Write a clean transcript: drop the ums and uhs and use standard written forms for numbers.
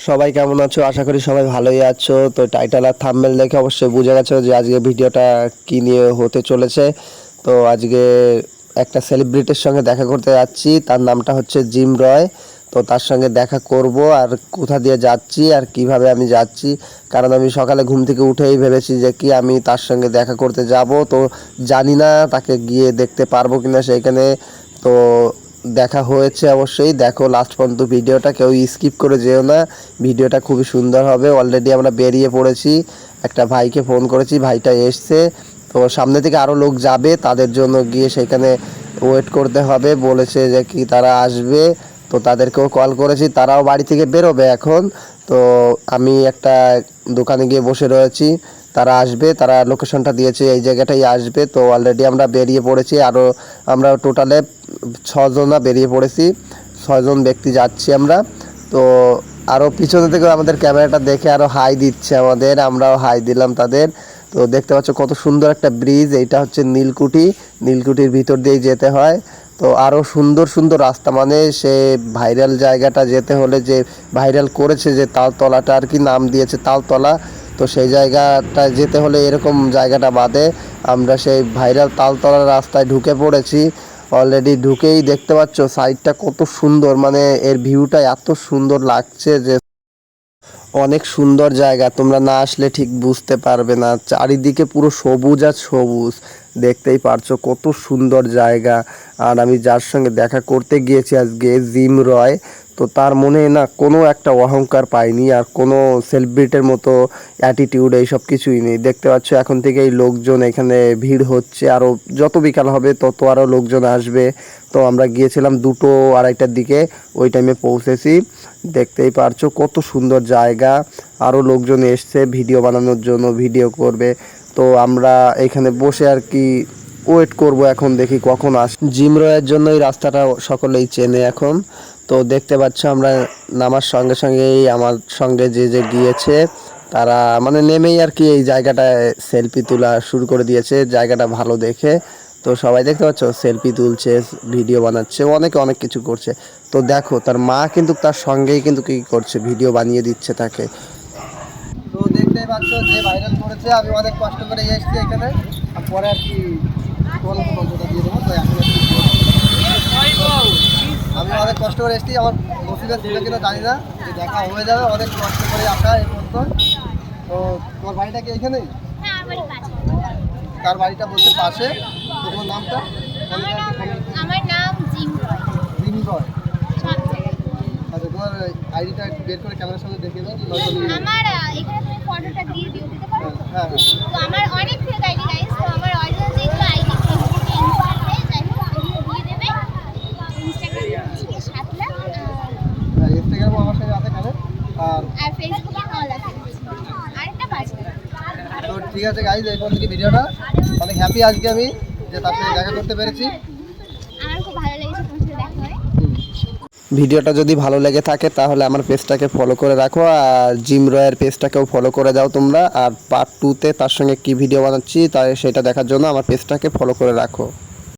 সবাই কেমন আছো? আশা করি সবাই ভালোই আছো। তো টাইটেল আর থাম্বনেল দেখে অবশ্যই বুঝে গেছো যে আজকে ভিডিওটা কি নিয়ে হতে চলেছে। তো আজকে একটা সেলিব্রিটির সঙ্গে দেখা করতে যাচ্ছি, তার নামটা হচ্ছে জিম রয়। তো তার সঙ্গে দেখা করব, আর কোথা দিয়ে যাচ্ছি আর কিভাবে আমি যাচ্ছি, কারণ আমি সকালে ঘুম থেকে উঠেই ভেবেছি যে কি আমি তার সঙ্গে দেখা করতে যাব। তো জানি না তাকে গিয়ে দেখতে পারবো কিনা সেইখানে। তো দেখা হয়েছে অবশ্যই, দেখো লাস্ট পর্যন্ত ভিডিওটা, কেউ স্কিপ করে যেও না। ভিডিওটা খুবই সুন্দর হবে। অলরেডি আমরা বেরিয়ে পড়েছি, একটা ভাইকে ফোন করেছি, ভাইটা এসছে। তো সামনে থেকে আরও লোক যাবে, তাদের জন্য গিয়ে সেখানে ওয়েট করতে হবে বলেছে যে কি তারা আসবে। তো তাদেরকেও কল করেছি, তারাও বাড়ি থেকে বেরোবে এখন। তো আমি একটা দোকানে গিয়ে বসে রয়েছি, তারা আসবে, তারা লোকেশনটা দিয়েছে এই জায়গাটাই আসবে। তো অলরেডি আমরা বেরিয়ে পড়েছি, আরও আমরা টোটালে 6জনা বেরিয়ে পড়েছি, 6জন ব্যক্তি যাচ্ছি আমরা। তো আরও পিছনে থেকে আমাদের ক্যামেরাটা দেখে আরও হাই দিচ্ছে আমাদের, আমরাও হাই দিলাম তাদের। তো দেখতে পাচ্ছ কত সুন্দর একটা ব্রিজ, এইটা হচ্ছে নীলকুঠি, নীলকুঠির ভিতর দিয়েই যেতে হয়। তো আরও সুন্দর সুন্দর রাস্তা, মানে সে ভাইরাল জায়গাটা যেতে হলে, যে ভাইরাল করেছে যে তালতলাটা আর কি নাম দিয়েছে তালতলা, তো সেই জায়গাটায় যেতে হলে এরকম জায়গাটা বাদে আমরা সেই ভাইরাল তালতলার রাস্তায় ঢুকে পড়েছি। অলরেডি ঢুকেই দেখতে পাচ্ছ সাইডটা কত সুন্দর, মানে এর ভিউটা এত সুন্দর লাগছে যে অনেক সুন্দর জায়গা, তোমরা না আসলে ঠিক বুঝতে পারবে না। চারিদিকে পুরো সবুজ আর সবুজ, দেখতেই পারছো কত সুন্দর জায়গা। আর আমি যার সঙ্গে দেখা করতে গিয়েছি আজকে, জিম রয়, তো তার মনে না কোনো একটা অহংকার পাইনি, আর কোনো সেলিব্রিটির মতো অ্যাটিটিউড এইসব কিছুই নেই। দেখতে পাচ্ছ এখন থেকেই লোকজন এখানে ভিড় হচ্ছে, আরও যত বিকাল হবে তত আরও লোকজন আসবে। তো আমরা গিয়েছিলাম 2-2:30টার দিকে, ওই টাইমে পৌঁছেছি। দেখতেই পারছো কত সুন্দর জায়গা, আরও লোকজন এসছে ভিডিও বানানোর জন্য, ভিডিও করবে। তো আমরা এখানে বসে আর কি ওয়েট করব, এখন দেখি কখন জিম রয়ের জন্য এই রাস্তাটা সকলেই চেনে এখন। তো দেখতে পাচ্ছ আমরা নামার সঙ্গে সঙ্গেই আমার সঙ্গে যে যে গিয়েছে তারা মানে নেমেই আর কি এই জায়গাটায় সেলফি তোলা শুরু করে দিয়েছে, জায়গাটা ভালো দেখে। তো সবাই দেখতে পাচ্ছ সেলফি তুলছে, ভিডিও বানাচ্ছে, অনেকে অনেক কিছু করছে। তো দেখো তার মা কিন্তু তার সঙ্গেই কিন্তু কি করছে, ভিডিও বানিয়ে দিচ্ছে তাকে। তো দেখতেই পাচ্ছ যে ভাইরাল করেছে, আমি অনেক কষ্ট করে এসেছি এখানে, আর পরে আর কি দিয়ে দেবো। তো এখন আমি অনেক কষ্ট করে এসেছি, আমার নসিবের ছিল কিনা জানি না, যে দেখা হয়ে যাবে, অনেক কষ্ট করে আসা এই পর্যন্ত। তো তোমার বাড়িটা কি এখানেই? তার বাড়িটা বলতে পাশে। তো তোমার নামটা? আমার নাম জিম রয়। জিম রয়। আচ্ছা, তোমার আইডিটা একটু বের করে ক্যামেরার সামনে দেখিয়ে দাও। আমার এখানে তুমি ফটোটা দিয়ে দিতে পারো? হ্যাঁ। তো আমার অনেক ফেক আইডি গাইস, তো আমার অরিজিনাল যে একটু আইডি ফেসবুকে ইনস্টাতে যাই হোক দিয়ে দেবে। ইনস্টাগ্রামে হচ্ছে সাতলা, ইনস্টাগ্রামও আমার সাথে আছে কানে, আর ফেসবুকে অল আছে, আরেকটা বাজে। তো ঠিক আছে গাইজ, এই পর্যন্ত ভিডিওটা। অনেক হ্যাপি আজকে আমি যে তার সাথে দেখা করতে পেরেছি। আমার খুব ভালো লেগেছে তোমার সাথে দেখা হয়ে। ভিডিওটা যদি ভালো লেগে থাকে তাহলে আমার পেজটাকে ফলো করে রাখো, আর জিম রয়ের পেজটাকেও ফলো করে দাও তোমরা। আর পার্ট 2তে তার সঙ্গে কি ভিডিও বানাচ্ছি তাই সেটা দেখার জন্য আমার পেজটাকে ফলো করে রাখো।